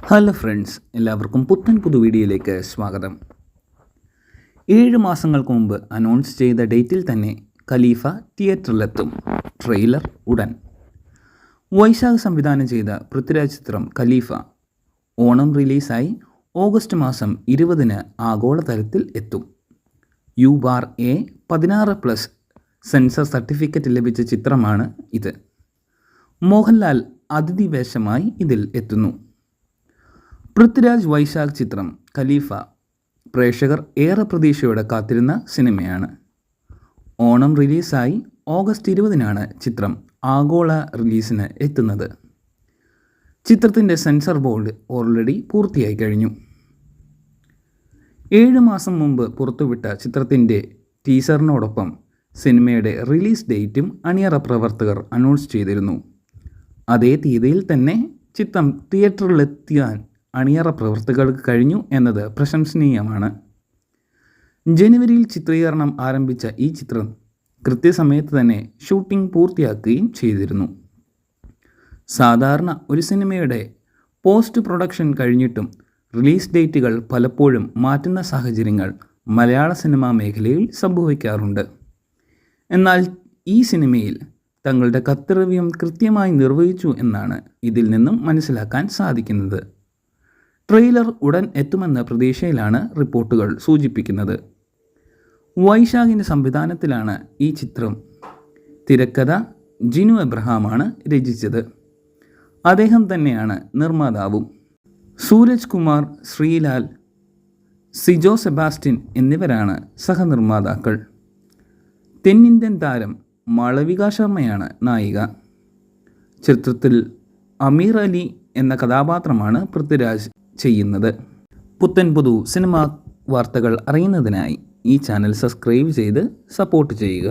Hello friends, എല്ലാവർക്കും പുത്തൻ പുതു വീഡിയോയിലേക്ക് സ്വാഗതം. 7 മാസങ്ങൾക്ക് മുമ്പ് അനൗൺസ് ചെയ്ത ഡേറ്റിൽ തന്നെ ഖലീഫ തിയേറ്ററിലെത്തും. ട്രെയിലർ ഉടൻ. വൈശാഖ് സംവിധാനം ചെയ്ത പൃഥ്വിരാജ് ചിത്രം ഖലീഫ ഓണം റിലീസായി ഓഗസ്റ്റ് മാസം 20-ന് ആഗോളതലത്തിൽ എത്തും. U/A 16+ സെൻസർ സർട്ടിഫിക്കറ്റ് ലഭിച്ച ചിത്രമാണ് ഇത്. മോഹൻലാൽ അതിഥി വേഷമായി ഇതിൽ എത്തുന്നു. പൃഥ്വിരാജ് വൈശാഖ് ചിത്രം ഖലീഫ പ്രേക്ഷകർ ഏറെ പ്രതീക്ഷയോടെ കാത്തിരുന്ന സിനിമയാണ്. ഓണം റിലീസായി ഓഗസ്റ്റ് 20-നാണ് ചിത്രം ആഗോള റിലീസിന് എത്തുന്നത്. ചിത്രത്തിൻ്റെ സെൻസർ ബോർഡ് ഓൾറെഡി പൂർത്തിയായി കഴിഞ്ഞു. 7 മാസം മുമ്പ് പുറത്തുവിട്ട ചിത്രത്തിൻ്റെ ടീസറിനോടൊപ്പം സിനിമയുടെ റിലീസ് ഡേറ്റും അണിയറ പ്രവർത്തകർ അനൗൺസ് ചെയ്തിരുന്നു. അതേ തീയതിയിൽ തന്നെ ചിത്രം തിയേറ്ററിലെത്തിയാൻ അണിയറ പ്രവർത്തകർക്ക് കഴിഞ്ഞു എന്നത് പ്രശംസനീയമാണ്. ജനുവരിയിൽ ചിത്രീകരണം ആരംഭിച്ച ഈ ചിത്രം കൃത്യസമയത്ത് തന്നെ ഷൂട്ടിംഗ് പൂർത്തിയാക്കുകയും ചെയ്തിരുന്നു. സാധാരണ ഒരു സിനിമയുടെ പോസ്റ്റ് പ്രൊഡക്ഷൻ കഴിഞ്ഞിട്ടും റിലീസ് ഡേറ്റുകൾ പലപ്പോഴും മാറ്റുന്ന സാഹചര്യങ്ങൾ മലയാള സിനിമാ മേഖലയിൽ സംഭവിക്കാറുണ്ട്. എന്നാൽ ഈ സിനിമയിൽ തങ്ങളുടെ കർത്തവ്യം കൃത്യമായി നിർവഹിച്ചു എന്നാണ് ഇതിൽ നിന്നും മനസ്സിലാക്കാൻ സാധിക്കുന്നത്. ട്രെയിലർ ഉടൻ എത്തുമെന്ന പ്രതീക്ഷയിലാണ് റിപ്പോർട്ടുകൾ സൂചിപ്പിക്കുന്നത്. വൈശാഖിൻ്റെ സംവിധാനത്തിലാണ് ഈ ചിത്രം. തിരക്കഥ ജിനു എബ്രഹാമാണ് രചിച്ചത്. അദ്ദേഹം തന്നെയാണ് നിർമ്മാതാവും. സൂരജ് കുമാർ, ശ്രീലാൽ, സിജോ സെബാസ്റ്റ്യൻ എന്നിവരാണ് സഹനിർമ്മാതാക്കൾ. തെന്നിന്ത്യൻ താരം മാളവിക ശർമ്മയാണ് നായിക. ചിത്രത്തിൽ അമീർ അലി എന്ന കഥാപാത്രമാണ് പൃഥ്വിരാജ് ചെയ്യുന്നത്. പുത്തൻ പുതു സിനിമാ വാർത്തകൾ അറിയുന്നതിനായി ഈ ചാനൽ സബ്സ്ക്രൈബ് ചെയ്ത് സപ്പോർട്ട് ചെയ്യുക.